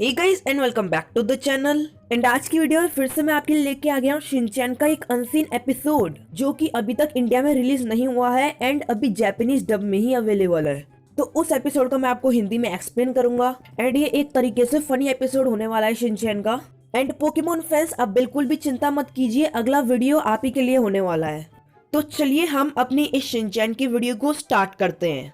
Hey guys and welcome back to the channel. And आज की video में फिर से मैं आपके लिए लेके आ गया हूँ शिनचैन का एक अनसीन एपिसोड जो कि अभी तक इंडिया में रिलीज नहीं हुआ है एंड अभी जापानीज डब में ही अवेलेबल है। तो उस एपिसोड को मैं आपको हिंदी में एक्सप्लेन करूंगा एंड ये एक तरीके से फनी एपिसोड होने वाला है शिनचैन का। एंड पोकेमोन फैंस आप बिल्कुल भी चिंता मत कीजिए, अगला वीडियो आप ही के लिए होने वाला है। तो चलिए हम अपनी इस शिनचैन की वीडियो को स्टार्ट करते हैं।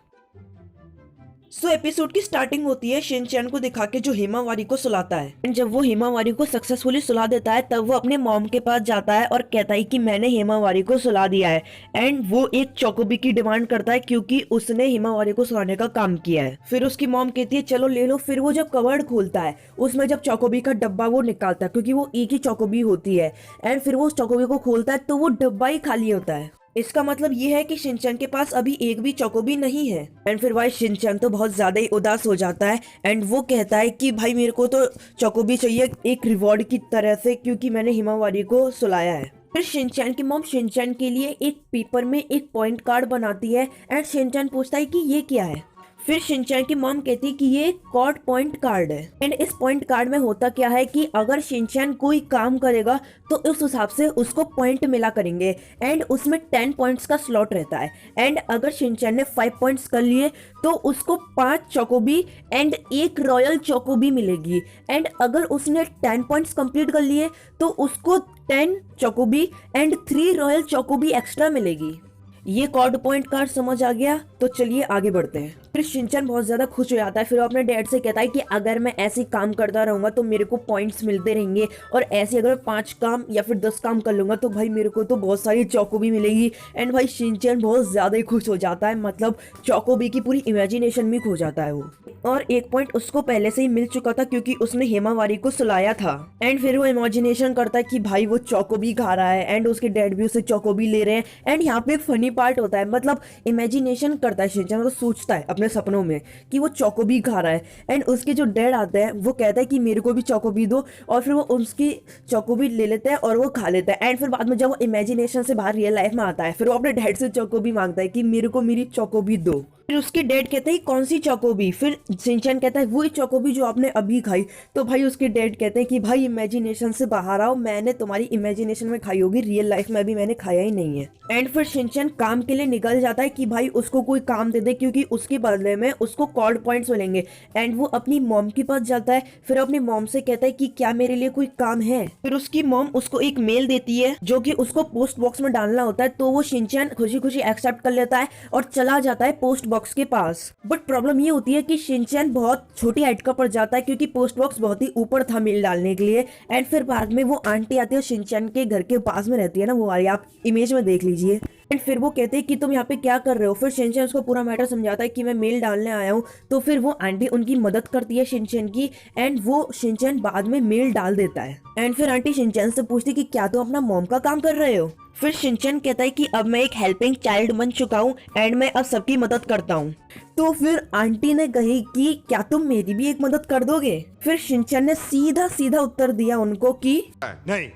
एपिसोड की स्टार्टिंग होती है शिनचैन को दिखा के जो हिमावारी को सुलाता है। एंड जब वो हिमावारी को सक्सेसफुली सुला देता है तब वो अपने मॉम के पास जाता है और कहता है कि मैंने हिमावारी को सुला दिया है। एंड वो एक चोकोबी की डिमांड करता है क्योंकि उसने हिमावारी को सुलाने का काम किया है। फिर उसकी मॉम कहती है चलो ले लो। फिर वो जब कवर्ड खोलता है उसमें जब चोकोबी का डब्बा वो निकालता है क्योंकि वो एक ही चोकोबी होती है। एंड फिर वो उस चोकोबी को खोलता है तो वो डब्बा ही खाली होता है। इसका मतलब ये है कि शिनचैन के पास अभी एक भी चोकोबी नहीं है। एंड फिर भाई शिनचैन तो बहुत ज्यादा ही उदास हो जाता है एंड वो कहता है कि भाई मेरे को तो चोकोबी चाहिए एक रिवॉर्ड की तरह से क्योंकि मैंने हिमावारी को सुलाया है। फिर शिनचैन की मॉम शिनचैन के लिए एक पेपर में एक पॉइंट कार्ड बनाती है एंड शिनचैन पूछता है कि ये क्या है। फिर शिनचैन की मॉम कहती है कि ये कॉर्ड पॉइंट कार्ड है। एंड इस पॉइंट कार्ड में होता क्या है कि अगर शिनचैन कोई काम करेगा तो उस हिसाब से उसको पॉइंट मिला करेंगे। एंड उसमें 10 पॉइंट्स का स्लॉट रहता है। एंड अगर शिनचैन ने 5 पॉइंट्स कर लिए तो उसको 5 चोकोबी एंड एक रॉयल चोकोबी मिलेगी। एंड अगर उसने 10 पॉइंट्स कंप्लीट कर लिए तो उसको 10 चोकोबी एंड 3 रॉयल चोकोबी एक्स्ट्रा मिलेगी। ये कॉर्ड पॉइंट कार्ड समझ आ गया? तो चलिए आगे बढ़ते हैं। फिर शिनचैन बहुत ज्यादा खुश हो जाता है। फिर वो अपने डैड से कहता है कि अगर मैं ऐसे काम करता रहूंगा तो मेरे को पॉइंट्स मिलते रहेंगे और ऐसे अगर 5 काम या फिर 10 काम कर लूंगा तो भाई मेरे को तो बहुत सारी चोकोबी मिलेगी। एंड भाई शिनचैन बहुत ज्यादा ही खुश हो जाता है, मतलब चोकोबी की पूरी इमेजिनेशन में खो जाता है वो। और एक पॉइंट उसको पहले से ही मिल चुका था क्योंकि उसने हिमावारी को सुलाया था। एंड फिर वो इमेजिनेशन करता है कि भाई वो चोकोबी खा रहा है एंड उसके डैड भी उसे चोकोबी ले रहे हैं। एंड यहाँ पे एक फनी पार्ट होता है, मतलब इमेजिनेशन करता है शिनचैन, मतलब सोचता है अपने सपनों में कि वो चोकोबी खा रहा है। एंड उसके जो डैड आते हैं वो कहता है कि मेरे को भी चोकोबी दो और फिर वो उसकी चोकोबी ले लेता है और वो खा लेता है। एंड फिर बाद में जब वो इमेजिनेशन से बाहर रियल लाइफ में आता है फिर वो अपने डैड से चोकोबी मांगता है कि मेरे को मेरी चोकोबी दो। फिर उसके डैड कहते हैं कौन सी चोकोबी? फिर शिनचैन कहता है वही चोकोबी जो आपने अभी खाई। तो भाई उसके डैड कहते हैं कि भाई इमेजिनेशन से बाहर आओ, मैंने तुम्हारी इमेजिनेशन में खाई होगी, रियल लाइफ में अभी मैंने खाया ही नहीं है। एंड फिर शिनचैन काम के लिए निकल जाता है कि भाई उसको कोई काम दे दे क्योंकि उसके बदले में उसको कॉर्ड पॉइंट्स मिलेंगे। एंड वो अपनी मॉम के पास जाता है। फिर अपनी मॉम से कहता है कि क्या मेरे लिए कोई काम है? फिर उसकी मॉम उसको एक मेल देती है जो कि उसको पोस्ट बॉक्स में डालना होता है। तो वो शिनचैन खुशी खुशी एक्सेप्ट कर लेता है और चला जाता है पोस्ट बॉक्स के पास। बट प्रॉब्लम ये होती है कि शिनचैन बहुत छोटी हाइट का पड़ जाता है क्योंकि पोस्ट बॉक्स बहुत ही ऊपर था मेल डालने के लिए। एंड फिर बाद में वो आंटी आती है शिनचैन के घर के पास में रहती है ना, वो वाली आप इमेज में देख लीजिए। एंड फिर वो कहते हैं कि तुम यहाँ पे क्या कर रहे हो? फिर शिनचैन उसको पूरा मैटर समझाता है कि मैं मेल डालने आया हूँ। तो फिर वो आंटी उनकी मदद करती है शिनचैन की एंड वो शिनचैन बाद में मेल डाल देता है। एंड फिर आंटी शिनचैन से पूछती कि क्या तुम अपना मॉम का काम कर रहे हो? फिर शिनचैन कहता है कि अब मैं एक हेल्पिंग चाइल्ड बन चुका हूँ एंड मैं अब सबकी मदद करता हूँ। तो फिर आंटी ने कही कि क्या तुम मेरी भी एक मदद कर दोगे? फिर शिनचैन ने सीधा सीधा उत्तर दिया उनको कि नहीं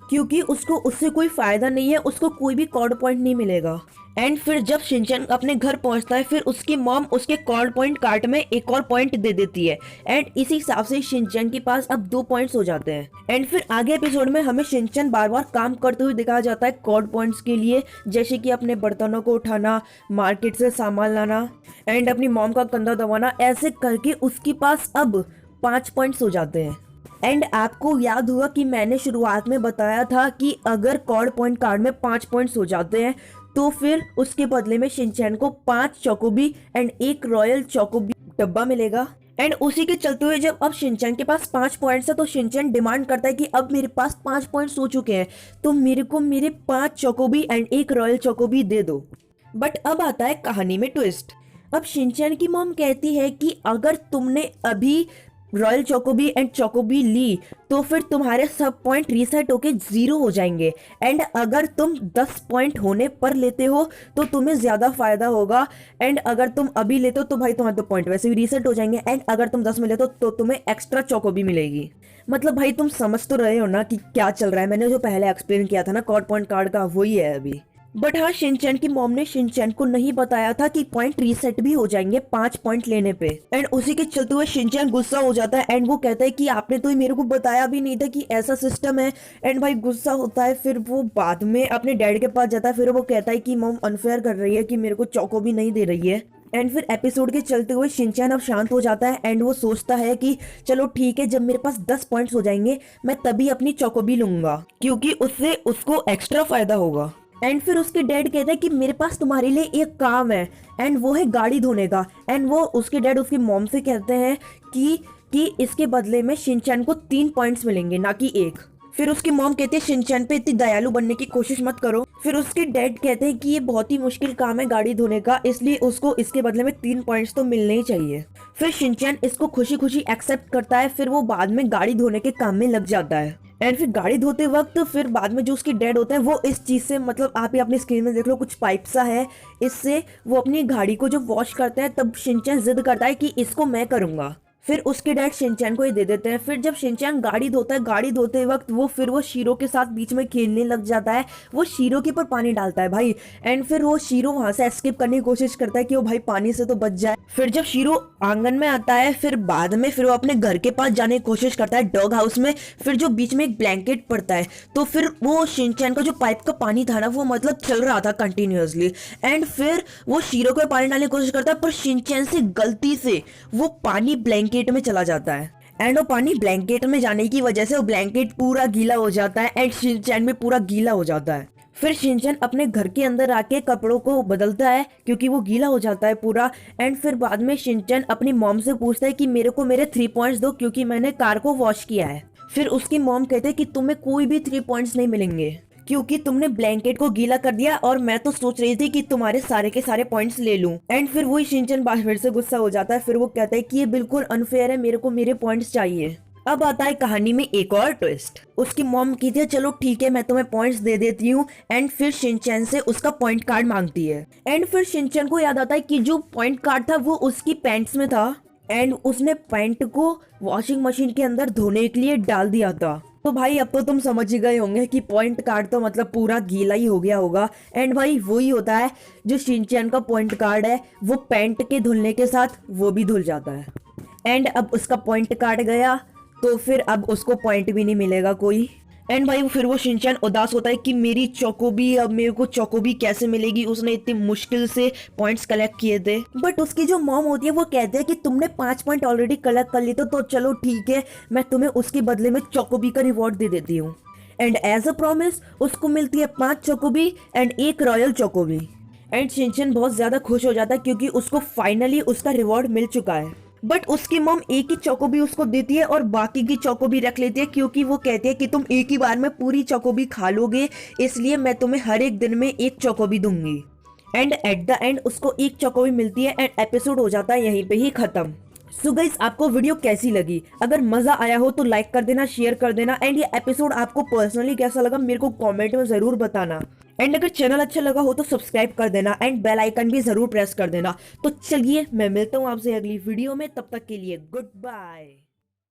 क्योंकि उसको उससे कोई फायदा नहीं है, उसको कोई भी कॉर्ड पॉइंट नहीं मिलेगा। एंड फिर जब शिनचैन अपने घर पहुंचता है फिर उसकी मॉम उसके कॉर्ड पॉइंट कार्ड में एक और पॉइंट दे देती है। एंड इसी हिसाब से शिनचैन के पास अब 2 पॉइंट्स हो जाते हैं। एंड फिर आगे एपिसोड में हमें शिनचैन बार बार काम करते हुए दिखाया जाता है कॉर्ड पॉइंट्स के लिए, जैसे कि अपने बर्तनों को उठाना, मार्केट से सामान लाना एंड अपनी मॉम का कंधा दबाना। ऐसे करके उसके पास अब 5 पॉइंट्स हो जाते हैं। एंड आपको याद होगा कि मैंने शुरुआत में बताया था कि अगर कॉर्ड पॉइंट कार्ड में 5 पॉइंट्स हो जाते हैं तो फिर उसके बदले में शिनचैन को 5 चोकोबी एंड एक रॉयल चोकोबी डब्बा मिलेगा। एंड उसी के चलते हुए जब अब शिनचैन के पास 5 पॉइंट्स है तो शिनचैन डिमांड करता है कि अब मेरे पास 5 पॉइंट्स हो चुके हैं तो मेरे को मेरे 5 चोकोबी एंड एक रॉयल चोकोबी दे दो। बट अब आता है कहानी में ट्विस्ट। अब शिनचैन की मॉम कहती है कि अगर तुमने अभी रॉयल चोकोबी एंड चोकोबी ली तो फिर तुम्हारे सब पॉइंट रीसेट होके 0 हो जाएंगे। एंड अगर तुम 10 पॉइंट होने पर लेते हो तो तुम्हें ज्यादा फायदा होगा। एंड अगर तुम अभी लेते हो तो भाई तुम्हारे तो पॉइंट वैसे भी रीसेट हो जाएंगे। एंड अगर तुम 10 में लेते हो तो तुम्हें एक्स्ट्रा चोकोबी मिलेगी। मतलब भाई तुम समझ तो रहे हो ना कि क्या चल रहा है। मैंने जो पहले एक्सप्लेन किया था ना कॉर्ड पॉइंट कार्ड का, वही है अभी। बट हाँ, शिनचैन की मॉम ने शिनचैन को नहीं बताया था कि पॉइंट रीसेट भी हो जाएंगे 5 पॉइंट लेने पे। एंड उसी के चलते हुए शिनचैन गुस्सा हो जाता है एंड वो कहता है कि आपने तो मेरे को बताया भी नहीं था कि ऐसा सिस्टम है। एंड भाई गुस्सा होता है, फिर वो बाद में अपने डैड के पास जाता है, फिर वो कहता है कि मॉम अनफेयर कर रही है कि मेरे को चौको भी नहीं दे रही है। एंड फिर एपिसोड के चलते हुए शिनचैन अब शांत हो जाता है एंड वो सोचता है कि चलो ठीक है, जब मेरे पास 10 पॉइंट्स हो जाएंगे मैं तभी अपनी चौकोबी लूंगा, क्योंकि उससे उसको एक्स्ट्रा फायदा होगा। एंड फिर उसके डैड कहते हैं कि मेरे पास तुम्हारे लिए एक काम है एंड वो है गाड़ी धोने का। एंड वो उसके डैड उसकी मॉम से कहते हैं कि इसके बदले में शिनचैन को 3 पॉइंट्स मिलेंगे, ना कि 1। फिर उसकी मॉम कहती है शिनचैन पे इतनी दयालु बनने की कोशिश मत करो। फिर उसके डैड कहते हैं कि ये बहुत ही मुश्किल काम है गाड़ी धोने का, इसलिए उसको इसके बदले में 3 पॉइंट्स तो मिलने ही चाहिए। फिर शिनचैन इसको खुशी खुशी एक्सेप्ट करता है, फिर वो बाद में गाड़ी धोने के काम में लग जाता है। एंड फिर गाड़ी धोते वक्त फिर बाद में जो उसके डैड होते हैं वो इस चीज से, मतलब आप ही अपनी स्क्रीन में देख लो, कुछ पाइप सा है, इससे वो अपनी गाड़ी को जो वॉश करते हैं, तब शिनचैन जिद करता है कि इसको मैं करूंगा। फिर उसके डैड शिनचैन को ये दे देते हैं। फिर जब शिनचैन गाड़ी धोता है, गाड़ी धोते वक्त वो शीरो के साथ बीच में खेलने लग जाता है, वो शीरो के ऊपर पानी डालता है भाई। एंड फिर वो शीरो वहां से एस्केप करने की कोशिश करता है कि वो भाई पानी से तो बच जाए। फिर जब शीरो आंगन में आता है, फिर बाद में फिर वो अपने घर के पास जाने की कोशिश करता है डॉग हाउस में। फिर जो बीच में एक ब्लैंकेट पड़ता है, तो फिर वो शिनचैन का जो पाइप का पानी था ना, वो मतलब चल रहा था कंटिन्यूअसली। एंड फिर वो शीरो को पानी डालने की कोशिश करता है, पर शिनचैन से गलती से वो पानी ब्लैंकेट में चला जाता है। एंड वो पानी ब्लैंकेट में जाने की वजह से वो ब्लैंकेट पूरा गीला हो जाता है एंड शिनचैन भी पूरा गीला हो जाता है। फिर शिनचैन अपने घर के अंदर आके कपड़ों को बदलता है क्योंकि वो गीला हो जाता है पूरा। एंड फिर बाद में शिनचैन अपनी मॉम से पूछता है कि मेरे को मेरे 3 पॉइंट्स दो क्योंकि मैंने कार को वॉश किया है। फिर उसकी मॉम कहते हैं कि तुम्हें कोई भी 3 पॉइंट्स नहीं मिलेंगे क्योंकि तुमने ब्लैंकेट को गीला कर दिया, और मैं तो सोच रही थी कि तुम्हारे सारे के सारे पॉइंट्स ले लूं। एंड फिर वही शिनचैन फिर से गुस्सा हो जाता है, फिर वो कहता है कि ये बिल्कुल अनफेयर है, मेरे को मेरे पॉइंट्स चाहिए। अब आता है कहानी में एक और ट्विस्ट। उसकी मॉम कहती है चलो ठीक है, मैं तुम्हें पॉइंट्स दे देती हूँ। एंड फिर शिनचैन से उसका पॉइंट कार्ड मांगती है। एंड फिर शिनचैन को याद आता है कि जो पॉइंट कार्ड था वो उसकी पैंट्स में था एंड उसने पैंट को वॉशिंग मशीन के अंदर धोने के लिए डाल दिया था। तो भाई अब तो तुम समझ ही गए होंगे कि पॉइंट कार्ड तो मतलब पूरा गीला ही हो गया होगा। एंड भाई वही होता है जो शिनचैन का पॉइंट कार्ड है, वो पैंट के धुलने के साथ वो भी धुल जाता है। एंड अब उसका पॉइंट कार्ड गया तो फिर अब उसको पॉइंट भी नहीं मिलेगा कोई। एंड भाई फिर वो शिनचैन उदास होता है कि मेरी चौकोबी, अब मेरे को चौकोबी कैसे मिलेगी, उसने इतनी मुश्किल से पॉइंट्स कलेक्ट किए थे। बट उसकी जो मॉम होती है वो कहते हैं कि तुमने 5 पॉइंट ऑलरेडी कलेक्ट कर लिए तो चलो ठीक है, मैं तुम्हें उसके बदले में चौकोबी का रिवॉर्ड दे देती हूँ। एंड एज अ प्रॉमिस उसको मिलती है 5 चौकोबी एंड 1 रॉयल चौकोबी। एंड शिनचैन बहुत ज्यादा खुश हो जाता है क्योंकि उसको फाइनली उसका रिवॉर्ड मिल चुका है। बट उसकी मॉम एक ही चौकोबी उसको देती है और बाकी की चौकोबी रख लेती है, क्योंकि वो कहती है कि तुम एक ही बार में पूरी चौकोबी खा लोगे, इसलिए मैं तुम्हें हर एक दिन में 1 चौकोबी दूंगी। एंड एट द एंड उसको 1 चौकोबी मिलती है एंड एपिसोड हो जाता है यहीं पे ही खत्म। सो गाइस, आपको वीडियो कैसी लगी? अगर मजा आया हो तो लाइक कर देना, शेयर कर देना। एंड ये एपिसोड आपको पर्सनली कैसा लगा मेरे को कमेंट में जरूर बताना। एंड अगर चैनल अच्छा लगा हो तो सब्सक्राइब कर देना एंड बेल आइकन भी जरूर प्रेस कर देना। तो चलिए मैं मिलता हूँ आपसे अगली वीडियो में, तब तक के लिए गुड बाय।